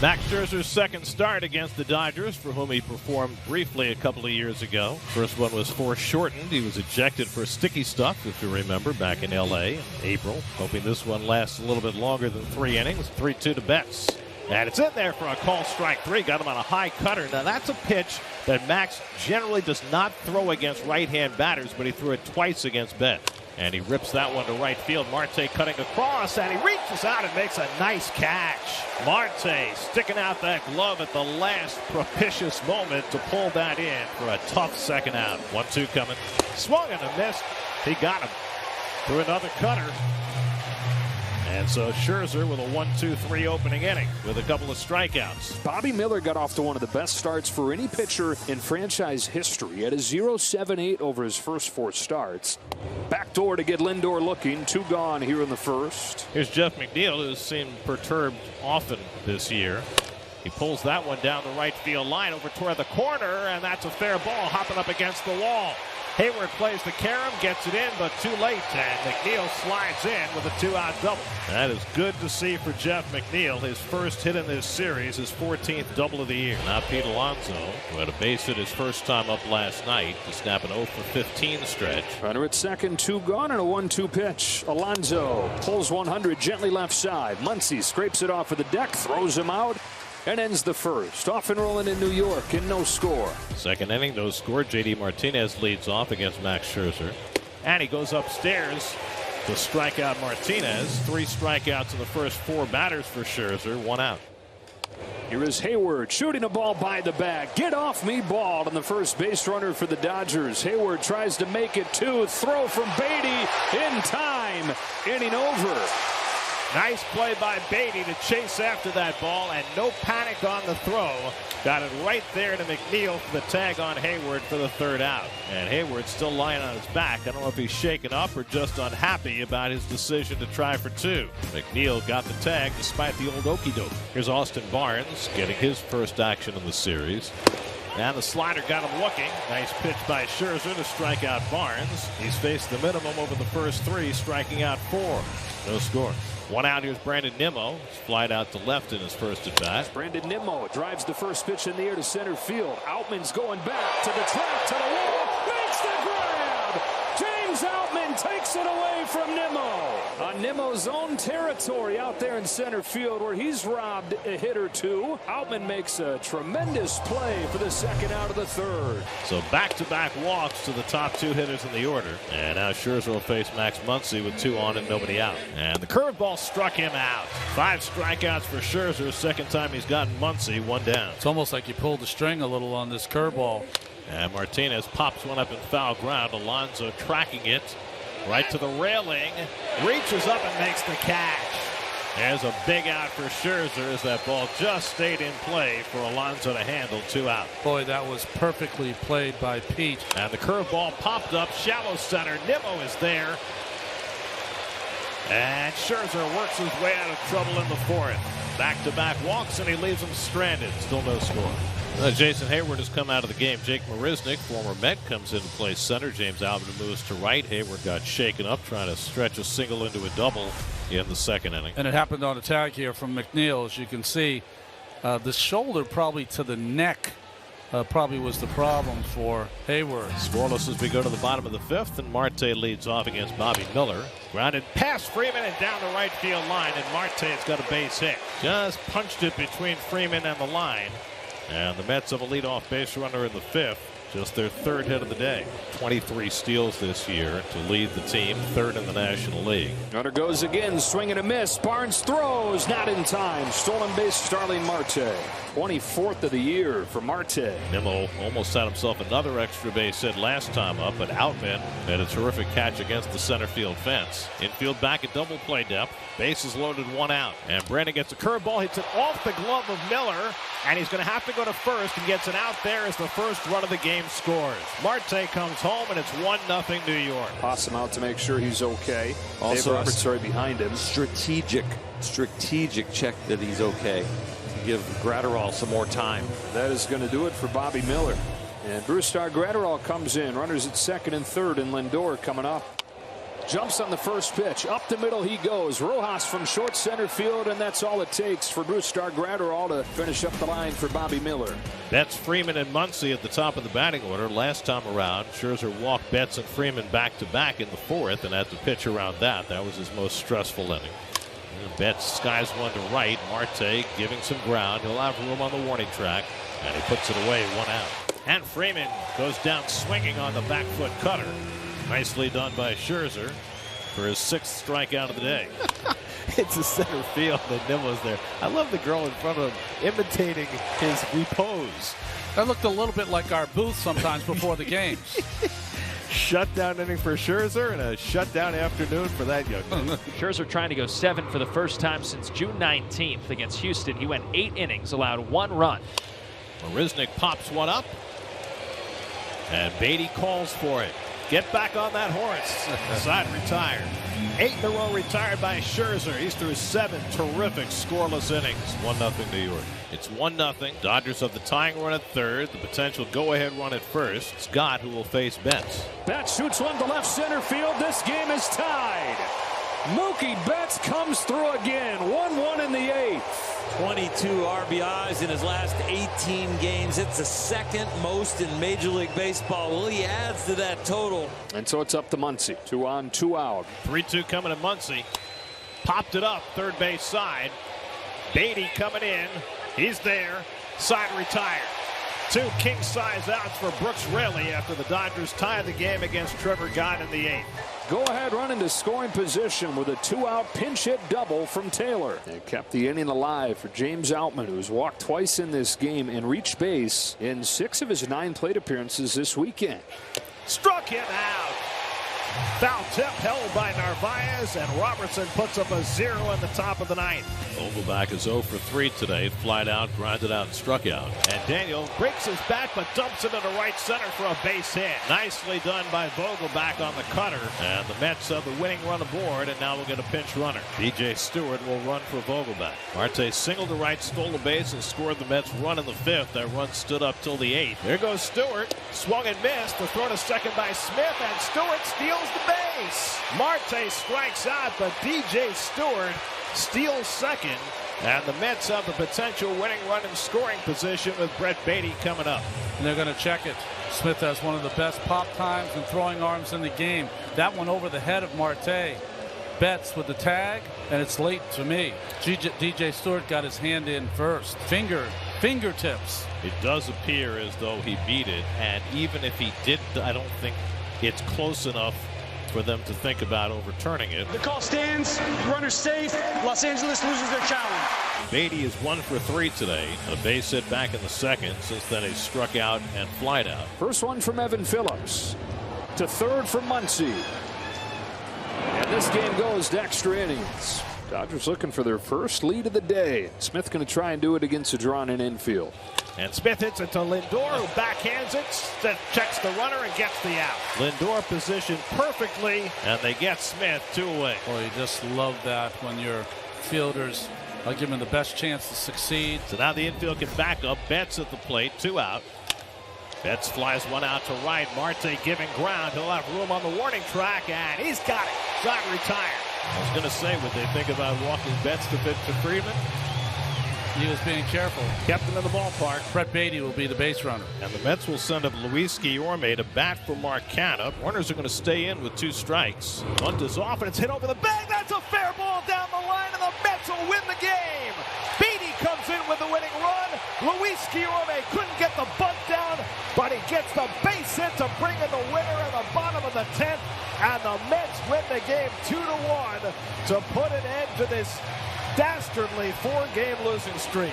Max Scherzer's second start against the Dodgers, for whom he performed briefly a couple of years ago. First one was foreshortened. He was ejected for sticky stuff, if you remember, back in L.A. in April. Hoping this one lasts a little bit longer than 3 innings. 3-2 to Betts. And it's in there for a call strike 3. Got him on a high cutter. Now that's a pitch that Max generally does not throw against right-hand batters, but he threw it twice against Betts. And he rips that one to right field. Marte cutting across, and he reaches out and makes a nice catch. Marte sticking out that glove at the last propitious moment to pull that in for a tough second out. 1-2 coming. Swung and a miss. He got him. Through another cutter. And so Scherzer with a 1-2-3 opening inning with a couple of strikeouts. Bobby Miller got off to one of the best starts for any pitcher in franchise history. He had a 0.78 over his first 4 starts. Backdoor to get Lindor looking. 2 gone here in the first. Here's Jeff McNeil, who's seemed perturbed often this year. He pulls that one down the right field line over toward the corner, and that's a fair ball hopping up against the wall. Hayward plays the carom, gets it in, but too late, and McNeil slides in with a 2-out double. That is good to see for Jeff McNeil. His first hit in this series, his 14th double of the year. Now Pete Alonso, who had a base hit his first time up last night to snap an 0-for-15 stretch. Runner at second, 2 gone, and a 1-2 pitch. Alonso pulls 100 gently left side. Muncy scrapes it off of the deck, throws him out, and ends the first. Off and rolling in New York, and no score. Second inning, no score. J.D. Martinez leads off against Max Scherzer. And he goes upstairs to strike out Martinez. 3 strikeouts in the first 4 batters for Scherzer. 1 out. Here is Hayward shooting a ball by the bag. Get off me ball, and the first base runner for the Dodgers. Hayward tries to make it 2. Throw from Beatty in time. Inning over. Nice play by Beatty to chase after that ball, and no panic on the throw. Got it right there to McNeil for the tag on Hayward for the 3rd out. And Hayward's still lying on his back. I don't know if he's shaken up or just unhappy about his decision to try for 2. McNeil got the tag despite the old okey doke. Here's Austin Barnes getting his first action in the series. And the slider got him looking. Nice pitch by Scherzer to strike out Barnes. He's faced the minimum over the first 3, striking out 4. No score. 1 out. Here's Brandon Nimmo. He's flied out to left in his first at bat. Brandon Nimmo drives the first pitch in the air to center field. Outman's going back to the track, to the wall, makes the grab. James Outman takes it away from Nimmo. On Nimmo's own territory out there in center field, where he's robbed a hit or 2. Outman makes a tremendous play for the 2nd out of the 3rd. So back-to-back walks to the top 2 hitters in the order. And now Scherzer will face Max Muncy with 2 on and nobody out. And the curveball struck him out. 5 strikeouts for Scherzer. 2nd time he's gotten Muncy. 1 down. It's almost like you pulled the string a little on this curveball. And Martinez pops one up in foul ground. Alonso tracking it right to the railing. Reaches up and makes the catch. There's a big out for Scherzer as that ball just stayed in play for Alonso to handle. 2 out. Boy, that was perfectly played by Pete. And the curveball popped up shallow center. Nimmo is there. And Scherzer works his way out of trouble in the 4th. Back-to-back walks, and he leaves him stranded. Still no score. Jason Hayward has come out of the game. Jake Marisnick, former Met, comes in to play center. James Albin moves to right. Hayward got shaken up trying to stretch a single into a double in the 2nd inning. And it happened on a tag here from McNeil. As you can see, the shoulder probably to the neck probably was the problem for Hayward. Scoreless as we go to the bottom of the 5th, and Marte leads off against Bobby Miller. Grounded past Freeman and down the right field line, and Marte's got a base hit. Just punched it between Freeman and the line. And the Mets have a leadoff base runner in the 5th. Just their 3rd hit of the day. 23 steals this year to lead the team, 3rd in the National League. Runner goes again, swing and a miss. Barnes throws, not in time. Stolen base, Starling Marte. 24th of the year for Marte. Nimmo almost had himself another extra base hit last time up, but Outman had a terrific catch against the center field fence. Infield back at double play depth. Bases loaded, 1 out. And Brandon gets a curveball, hits it off the glove of Miller, and he's going to have to go to first and gets it out there as the first run of the game scores. Marte comes home, and it's 1-0 New York. Toss him out to make sure he's okay. Also, Dave Roberts right behind him. Strategic check that he's okay. Give Gratterall some more time. That is going to do it for Bobby Miller. And Brusdar Gratterall comes in. Runners at 2nd and 3rd, and Lindor coming up. Jumps on the first pitch. Up the middle he goes. Rojas from short center field, and that's all it takes for Brusdar Graterol to finish up the line for Bobby Miller. Betts, Freeman, and Muncy at the top of the batting order. Last time around, Scherzer walked Betts and Freeman back-to-back in the fourth, and had to pitch around that. That was his most stressful inning. Betts skies one to right. Marte giving some ground. He'll have room on the warning track, and he puts it away, 1 out. And Freeman goes down swinging on the back foot cutter. Nicely done by Scherzer for his 6th strikeout of the day. It's a center field, and Nimmo's there. I love the girl in front of him imitating his repose. That looked a little bit like our booth sometimes before the games. Shutdown inning for Scherzer and a shutdown afternoon for that young man. Scherzer trying to go 7 for the first time since June 19th against Houston. He went 8 innings, allowed 1 run. Marisnick pops one up, and Beatty calls for it. Get back on that horse. Side retired. 8 in a row retired by Scherzer. He's through 7 terrific scoreless innings. 1-0 New York. It's 1-0. Dodgers have the tying run at third. The potential go-ahead run at first. Scott, who will face Betts. Betts shoots one to left center field. This game is tied. Mookie Betts comes through again. 1-1 in the 8th. 22 RBIs in his last 18 games. It's the 2nd most in Major League Baseball. Well, he adds to that total. And so it's up to Muncy. 2 on, 2 out. 3-2 coming to Muncy. Popped it up, third base side. Beatty coming in. He's there. Side retired. 2 king-size outs for Brooks Raley after the Dodgers tie the game against Trevor Gott in the 8th. Go-ahead run into scoring position with a 2-out pinch hit double from Taylor. It kept the inning alive for James Outman, who's walked twice in this game and reached base in 6 of his 9 plate appearances this weekend. Struck him out. Foul tip held by Narvaez, and Robertson puts up a 0 in the top of the 9th. Vogelbach is 0 for 3 today. Flied out, grounded out, and struck out. And Daniel breaks his back but dumps it into right center for a base hit. Nicely done by Vogelbach on the cutter. And the Mets have the winning run aboard, and now we'll get a pinch runner. DJ Stewart will run for Vogelbach. Marte singled to right, stole a base, and scored the Mets run in the 5th. That run stood up till the 8th. There goes Stewart. Swung and missed. The throw to second by Smith, and Stewart steals the base. Marte strikes out, but DJ Stewart steals second, and the Mets have the potential winning run in scoring position with Brett Beatty coming up. And they're going to check it. Smith has one of the best pop times and throwing arms in the game. That one over the head of Marte. Betts with the tag, and it's late to me. DJ Stewart got his hand in first. Fingertips. It does appear as though he beat it, and even if he didn't, I don't think it's close enough for them to think about overturning it. The call stands. Runner safe. Los Angeles loses their challenge. Beatty is 1 for 3 today. A base hit back in the 2nd. Since then, he struck out and flied out. First one from Evan Phillips. To third from Muncy. And this game goes to extra innings. Dodgers looking for their first lead of the day. Smith going to try and do it against a drawn-in infield. And Smith hits it to Lindor, who backhands it, checks the runner, and gets the out. Lindor positioned perfectly, and they get Smith 2 away. Boy, you just love that when your fielders are given the best chance to succeed. So now the infield can back up. Betts at the plate, 2 out. Betts flies 1 out to right. Marte giving ground. He'll have room on the warning track, and he's got it. Shot retired. I was going to say, would they think about walking Betts to pitch to Freeman? He was being careful. Kept him in the ballpark. Brett Beatty will be the base runner. And the Mets will send up Luis Guillorme to bat for Marcana. Runners are going to stay in with 2 strikes. Bunt is off, and it's hit over the bag. That's a fair ball down the line, and the Mets will win the game. Beatty comes in with the winning run. Luis Guillorme couldn't get the bunt down, but he gets the base hit to bring in the winner in the bottom of the 10th. And the Mets win the game 2-1 to put an end to this dastardly 4-game losing streak.